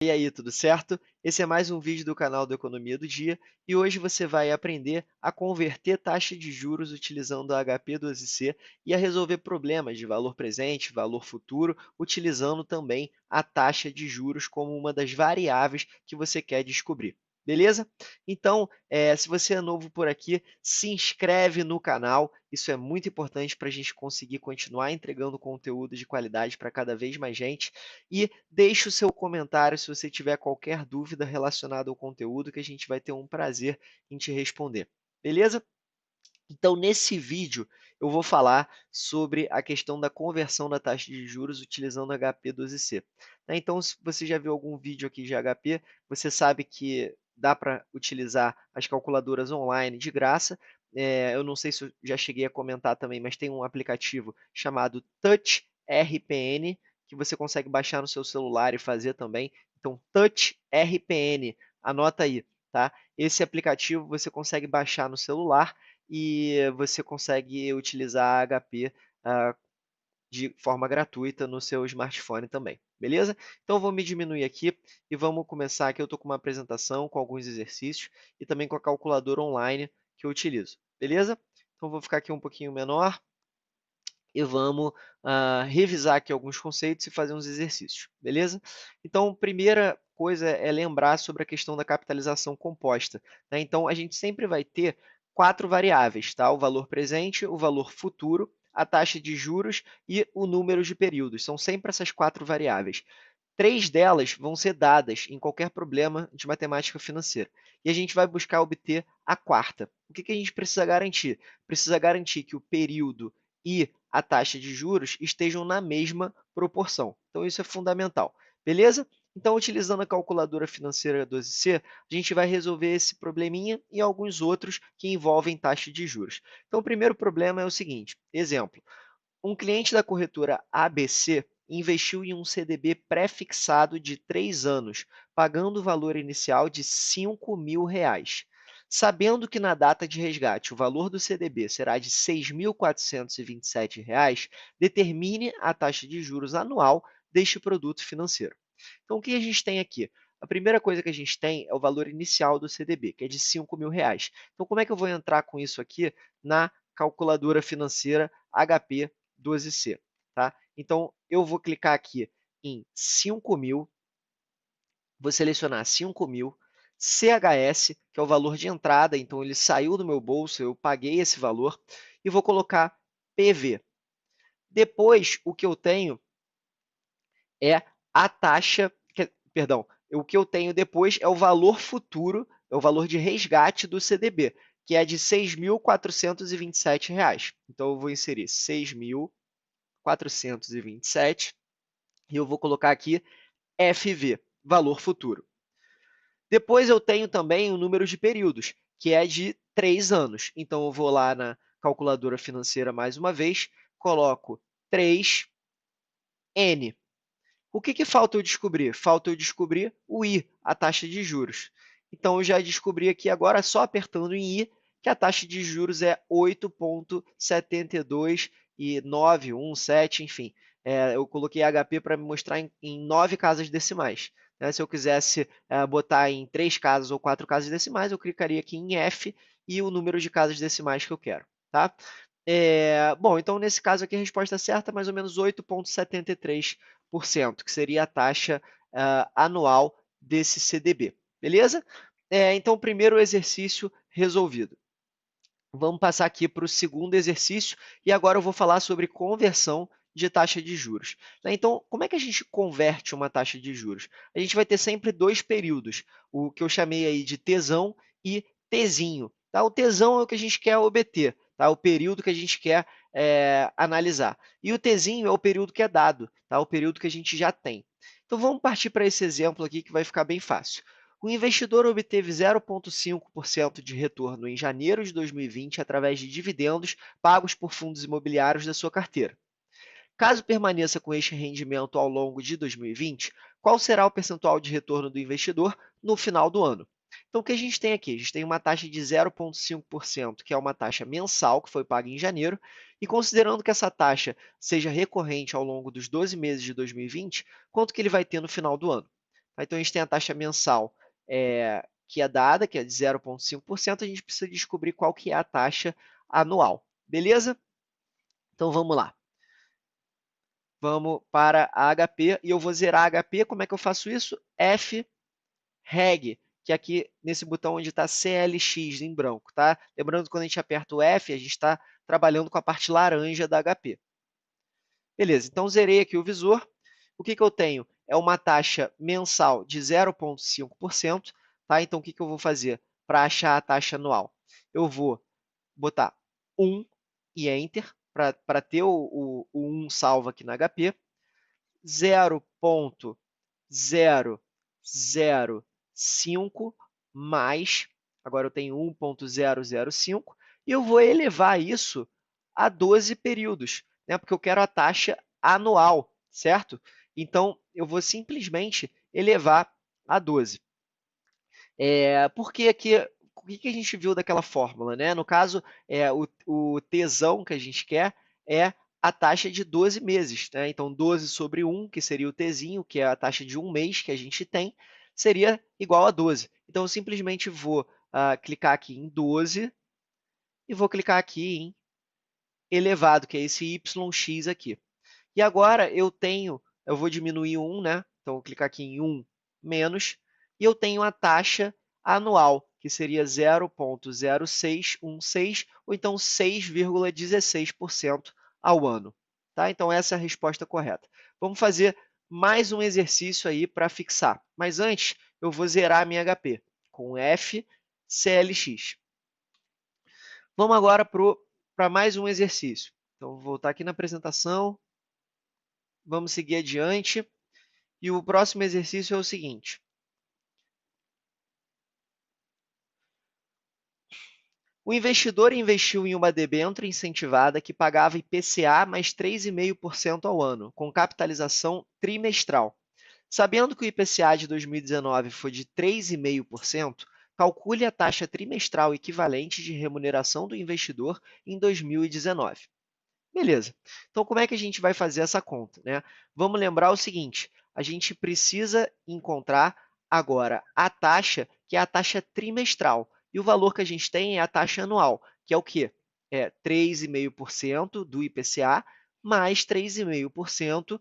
E aí, tudo certo? Esse é mais um vídeo do canal do Economia do Dia e hoje você vai aprender a converter taxa de juros utilizando a HP12C e a resolver problemas de valor presente, valor futuro, utilizando também a taxa de juros como uma das variáveis que você quer descobrir. Beleza? Então, se você é novo por aqui, se inscreve no canal, isso é muito importante para a gente conseguir continuar entregando conteúdo de qualidade para cada vez mais gente. E deixe o seu comentário se você tiver qualquer dúvida relacionada ao conteúdo, que a gente vai ter um prazer em te responder. Beleza? Então, nesse vídeo, eu vou falar sobre a questão da conversão da taxa de juros utilizando HP12C. Então, se você já viu algum vídeo aqui de HP, você sabe que dá para utilizar as calculadoras online de graça. Eu não sei se eu já cheguei a comentar também, mas tem um aplicativo chamado Touch RPN, que você consegue baixar no seu celular e fazer também. Então, Touch RPN, anota aí, tá? Esse aplicativo você consegue baixar no celular e você consegue utilizar a HP de forma gratuita no seu smartphone também, beleza? Então, eu vou me diminuir aqui e vamos começar aqui. Eu estou com uma apresentação com alguns exercícios e também com a calculadora online que eu utilizo, beleza? Então, vou ficar aqui um pouquinho menor e vamos revisar aqui alguns conceitos e fazer uns exercícios, beleza? Então, primeira coisa é lembrar sobre a questão da capitalização composta, né? Então, a gente sempre vai ter quatro variáveis, tá? O valor presente, o valor futuro, a taxa de juros e o número de períodos. São sempre essas quatro variáveis. Três delas vão ser dadas em qualquer problema de matemática financeira. E a gente vai buscar obter a quarta. O que a gente precisa garantir? Precisa garantir que o período e a taxa de juros estejam na mesma proporção. Então, isso é fundamental. Beleza? Então, utilizando a calculadora financeira 12C, a gente vai resolver esse probleminha e alguns outros que envolvem taxa de juros. Então, o primeiro problema é o seguinte, exemplo, um cliente da corretora ABC investiu em um CDB pré-fixado de 3 anos, pagando o valor inicial de R$ 5.000. Sabendo que na data de resgate o valor do CDB será de R$ 6.427, determine a taxa de juros anual deste produto financeiro. Então, o que a gente tem aqui? A primeira coisa que a gente tem é o valor inicial do CDB, que é de R$ 5.000. Então, como é que eu vou entrar com isso aqui na calculadora financeira HP12C? Tá? Então, eu vou clicar aqui em 5.000, vou selecionar 5.000, CHS, que é o valor de entrada, então ele saiu do meu bolso, eu paguei esse valor, e vou colocar PV. Depois, o que eu tenho é a taxa, perdão, o que eu tenho depois é o valor futuro, é o valor de resgate do CDB, que é de R$ 6.427. Então, eu vou inserir 6.427 e eu vou colocar aqui FV, valor futuro. Depois eu tenho também o número de períodos, que é de 3 anos. Então, eu vou lá na calculadora financeira mais uma vez, coloco 3N. O que falta eu descobrir? Falta eu descobrir o I, a taxa de juros. Então, eu já descobri aqui agora, só apertando em I, que a taxa de juros é 8,72917, enfim. Eu coloquei HP para me mostrar em 9 casas decimais. Né? Se eu quisesse botar em 3 casas ou 4 casas decimais, eu clicaria aqui em F e o número de casas decimais que eu quero. Tá? Bom, então nesse caso aqui a resposta certa é mais ou menos 8,73%, que seria a taxa anual desse CDB. Beleza? Então, primeiro exercício resolvido. Vamos passar aqui para o segundo exercício e agora eu vou falar sobre conversão de taxa de juros. Então, como é que a gente converte uma taxa de juros? A gente vai ter sempre dois períodos, o que eu chamei aí de tesão e tezinho. Tá? O tesão é o que a gente quer obter, tá? O período que a gente quer analisar. E o tezinho é o período que é dado, tá? O período que a gente já tem. Então, vamos partir para esse exemplo aqui que vai ficar bem fácil. O investidor obteve 0,5% de retorno em janeiro de 2020 através de dividendos pagos por fundos imobiliários da sua carteira. Caso permaneça com este rendimento ao longo de 2020, qual será o percentual de retorno do investidor no final do ano? Então, o que a gente tem aqui? A gente tem uma taxa de 0,5%, que é uma taxa mensal, que foi paga em janeiro, e considerando que essa taxa seja recorrente ao longo dos 12 meses de 2020, quanto que ele vai ter no final do ano? Então, a gente tem a taxa mensal que é dada, que é de 0,5%, a gente precisa descobrir qual que é a taxa anual, beleza? Então, vamos lá. Vamos para a HP e eu vou zerar a HP. Como é que eu faço isso? F-Reg, que é aqui nesse botão onde está CLX em branco, tá? Lembrando que quando a gente aperta o F, a gente está trabalhando com a parte laranja da HP. Beleza, então zerei aqui o visor. O que eu tenho? É uma taxa mensal de 0,5%, tá? Então, o que eu vou fazer para achar a taxa anual? Eu vou botar 1 e Enter, para ter o 1 salvo aqui na HP. 0,005 mais, agora eu tenho 1,005, e eu vou elevar isso a 12 períodos, né? Porque eu quero a taxa anual, certo? Então, eu vou simplesmente elevar a 12. Porque aqui, o que a gente viu daquela fórmula, né? No caso, o Tsão que a gente quer é a taxa de 12 meses, né? Então, 12 sobre 1, que seria o Tzinho, que é a taxa de um mês que a gente tem, seria igual a 12. Então, eu simplesmente vou clicar aqui em 12 e vou clicar aqui em elevado, que é esse YX aqui. E agora eu vou diminuir 1, né? Então, eu vou clicar aqui em 1 menos, e eu tenho a taxa anual, que seria 0,0616, ou então 6,16% ao ano. Tá? Então, essa é a resposta correta. Vamos fazer mais um exercício aí para fixar. Mas antes, eu vou zerar a minha HP com FCLX. Vamos agora para mais um exercício. Então, vou voltar aqui na apresentação. Vamos seguir adiante. E o próximo exercício é o seguinte. O investidor investiu em uma debênture incentivada que pagava IPCA mais 3,5% ao ano, com capitalização trimestral. Sabendo que o IPCA de 2019 foi de 3,5%, calcule a taxa trimestral equivalente de remuneração do investidor em 2019. Beleza. Então, como é que a gente vai fazer essa conta, né? Vamos lembrar o seguinte, a gente precisa encontrar agora a taxa, que é a taxa trimestral. E o valor que a gente tem é a taxa anual, que é o quê? É 3,5% do IPCA mais 3,5%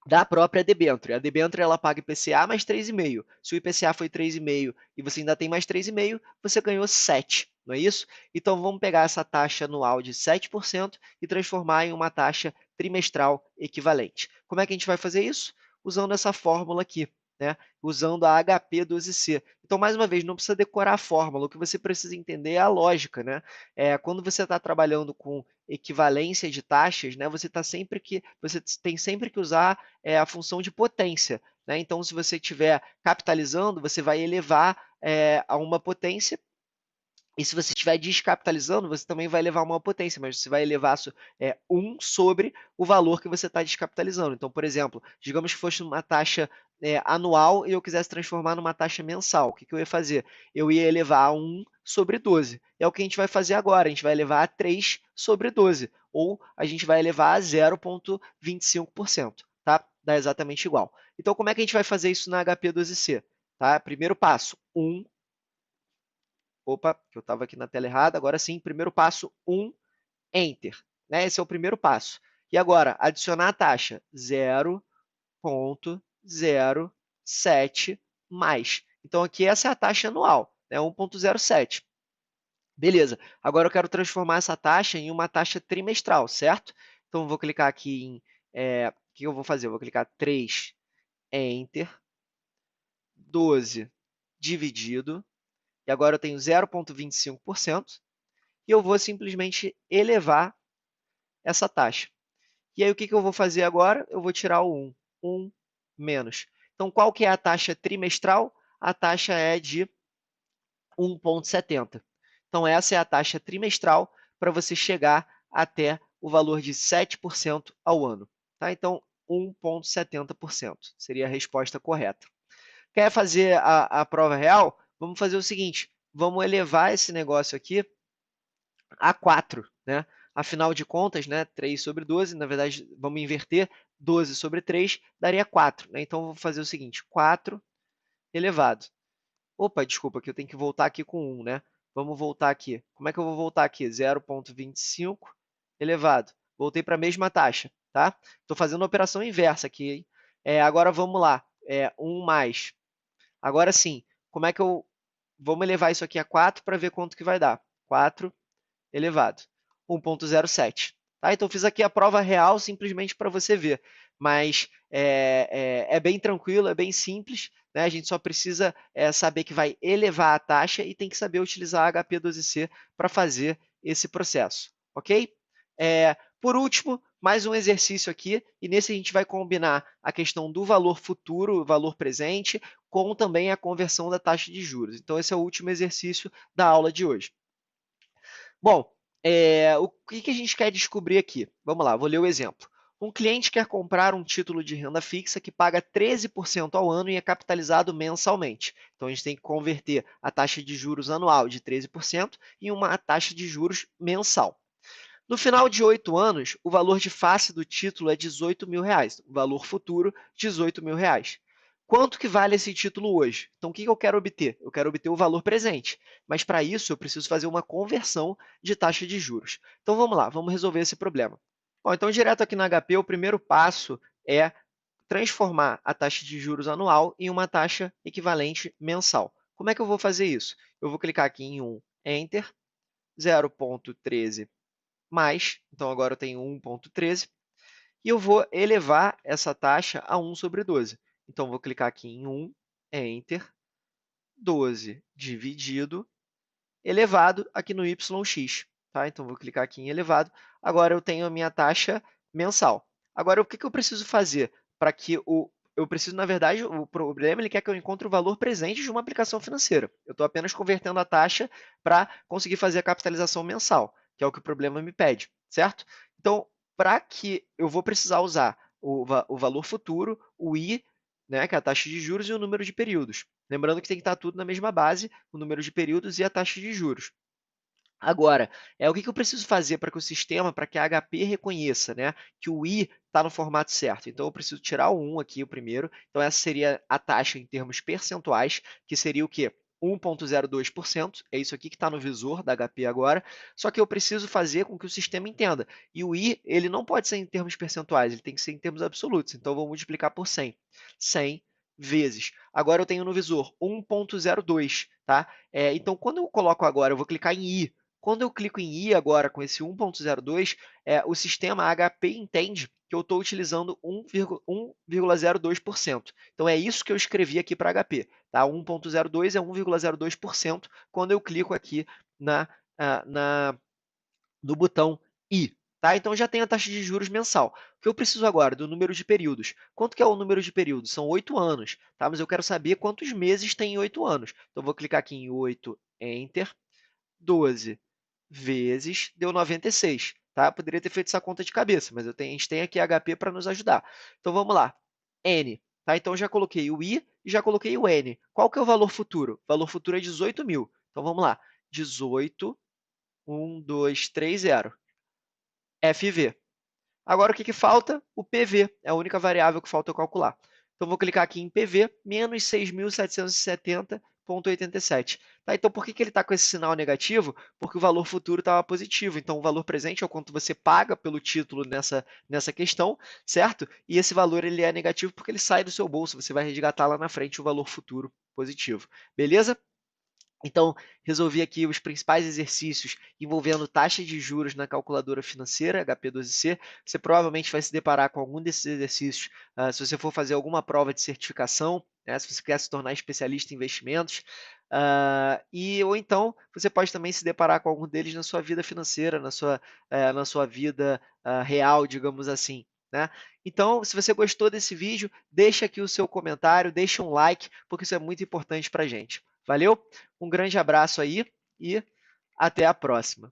da própria debênture. A debênture ela paga IPCA mais 3,5. Se o IPCA foi 3,5 e você ainda tem mais 3,5, você ganhou 7, não é isso? Então vamos pegar essa taxa anual de 7% e transformar em uma taxa trimestral equivalente. Como é que a gente vai fazer isso? Usando essa fórmula aqui, né? Usando a HP12C. Então, mais uma vez, não precisa decorar a fórmula, o que você precisa entender é a lógica, né? Quando você está trabalhando com equivalência de taxas, né, você tem sempre que usar a função de potência, né? Então, se você estiver capitalizando, você vai elevar a uma potência. E se você estiver descapitalizando, você também vai elevar uma potência, mas você vai elevar 1 sobre o valor que você está descapitalizando. Então, por exemplo, digamos que fosse uma taxa anual e eu quisesse transformar numa taxa mensal. O que eu ia fazer? Eu ia elevar a 1 sobre 12. É o que a gente vai fazer agora. A gente vai elevar a 3 sobre 12. Ou a gente vai elevar a 0,25%. Tá? Dá exatamente igual. Então, como é que a gente vai fazer isso na HP12C? Tá? Primeiro passo, 1. Opa, que eu estava aqui na tela errada. Agora sim, primeiro passo, 1, Enter. Né? Esse é o primeiro passo. E agora, adicionar a taxa 0,07 mais. Então, aqui essa é a taxa anual, né? 1,07. Beleza. Agora eu quero transformar essa taxa em uma taxa trimestral, certo? Então, eu vou clicar aqui em... o que eu vou fazer? Eu vou clicar 3, Enter, 12 dividido, e agora eu tenho 0,25%. E eu vou simplesmente elevar essa taxa. E aí, o que eu vou fazer agora? Eu vou tirar o 1. 1 menos. Então, qual que é a taxa trimestral? A taxa é de 1,70. Então, essa é a taxa trimestral para você chegar até o valor de 7% ao ano. Tá? Então, 1,70% seria a resposta correta. Quer fazer a prova real? Vamos fazer o seguinte, vamos elevar esse negócio aqui a 4, né? Afinal de contas, né, 3 sobre 12, na verdade, vamos inverter, 12 sobre 3 daria 4, né? Então, eu vou fazer o seguinte, 4 elevado. Opa, desculpa, que eu tenho que voltar aqui com 1, né? Vamos voltar aqui. Como é que eu vou voltar aqui? 0,25 elevado. Voltei para a mesma taxa, tá? Estou fazendo a operação inversa aqui, hein? Agora vamos lá. 1 mais. Agora sim, como é que eu... Vamos elevar isso aqui a 4 para ver quanto que vai dar. 4 elevado. 1,07. Tá? Então, fiz aqui a prova real simplesmente para você ver. Mas é bem tranquilo, é bem simples. Né? A gente só precisa saber que vai elevar a taxa e tem que saber utilizar a HP12C para fazer esse processo. Ok? Por último, mais um exercício aqui, e nesse a gente vai combinar a questão do valor futuro, o valor presente, com também a conversão da taxa de juros. Então, esse é o último exercício da aula de hoje. Bom, o que a gente quer descobrir aqui? Vamos lá, vou ler o exemplo. Um cliente quer comprar um título de renda fixa que paga 13% ao ano e é capitalizado mensalmente. Então, a gente tem que converter a taxa de juros anual de 13% em uma taxa de juros mensal. No final de 8 anos, o valor de face do título é R$ 18.000, o valor futuro, R$ 18.000. Quanto que vale esse título hoje? Então, o que eu quero obter? Eu quero obter o valor presente, mas para isso eu preciso fazer uma conversão de taxa de juros. Então, vamos lá, vamos resolver esse problema. Bom, então, direto aqui na HP, o primeiro passo é transformar a taxa de juros anual em uma taxa equivalente mensal. Como é que eu vou fazer isso? Eu vou clicar aqui em Enter, 0,13 mais, então agora eu tenho 1,13, e eu vou elevar essa taxa a 1 sobre 12. Então, vou clicar aqui em 1, Enter, 12 dividido, elevado aqui no YX. Tá? Então, vou clicar aqui em elevado. Agora, eu tenho a minha taxa mensal. Agora, o que eu preciso fazer para que o... Eu preciso, na verdade, o problema ele quer que eu encontre o valor presente de uma aplicação financeira. Eu estou apenas convertendo a taxa para conseguir fazer a capitalização mensal, que é o que o problema me pede, certo? Então, para que eu vou precisar usar o valor futuro, o I, né, que é a taxa de juros, e o número de períodos. Lembrando que tem que estar tudo na mesma base, o número de períodos e a taxa de juros. Agora, o que eu preciso fazer para que o sistema, para que a HP reconheça, né, que o I está no formato certo? Então, eu preciso tirar o 1 aqui, o primeiro. Então, essa seria a taxa em termos percentuais, que seria o quê? 1,02%, é isso aqui que está no visor da HP agora, só que eu preciso fazer com que o sistema entenda. E o I, ele não pode ser em termos percentuais, ele tem que ser em termos absolutos. Então, eu vou multiplicar por 100. 100 vezes. Agora, eu tenho no visor 1,02, tá? Então, quando eu coloco agora, eu vou clicar em I. Quando eu clico em I agora com esse 1,02, o sistema HP entende que eu estou utilizando 1,02%. Então, é isso que eu escrevi aqui para HP. Tá? 1,02 é 1,02% quando eu clico aqui no botão I. Tá? Então, já tenho a taxa de juros mensal. O que eu preciso agora? Do número de períodos. Quanto que é o número de períodos? São 8 anos. Tá? Mas eu quero saber quantos meses tem em 8 anos. Então, eu vou clicar aqui em 8, Enter, 12 vezes, deu 96. Tá? Poderia ter feito essa conta de cabeça, mas a gente tem aqui HP para nos ajudar. Então, vamos lá. N. Tá? Então, eu já coloquei o I e já coloquei o N. Qual que é o valor futuro? O valor futuro é 18.000. Então, vamos lá. 18, 1, 2, 3, 0. FV. Agora, o que falta? O PV. É a única variável que falta eu calcular. Então, vou clicar aqui em PV, menos 6.770,87. Tá? Então, por que ele está com esse sinal negativo? Porque o valor futuro estava positivo. Então, o valor presente é o quanto você paga pelo título nessa questão, certo? E esse valor ele é negativo porque ele sai do seu bolso. Você vai resgatar lá na frente o valor futuro positivo. Beleza? Então, resolvi aqui os principais exercícios envolvendo taxa de juros na calculadora financeira, HP12C. Você provavelmente vai se deparar com algum desses exercícios se você for fazer alguma prova de certificação, né, se você quer se tornar especialista em investimentos. Ou então, você pode também se deparar com algum deles na sua vida financeira, na sua vida real, digamos assim. Né? Então, se você gostou desse vídeo, deixa aqui o seu comentário, deixa um like, porque isso é muito importante para a gente. Valeu? Um grande abraço aí e até a próxima.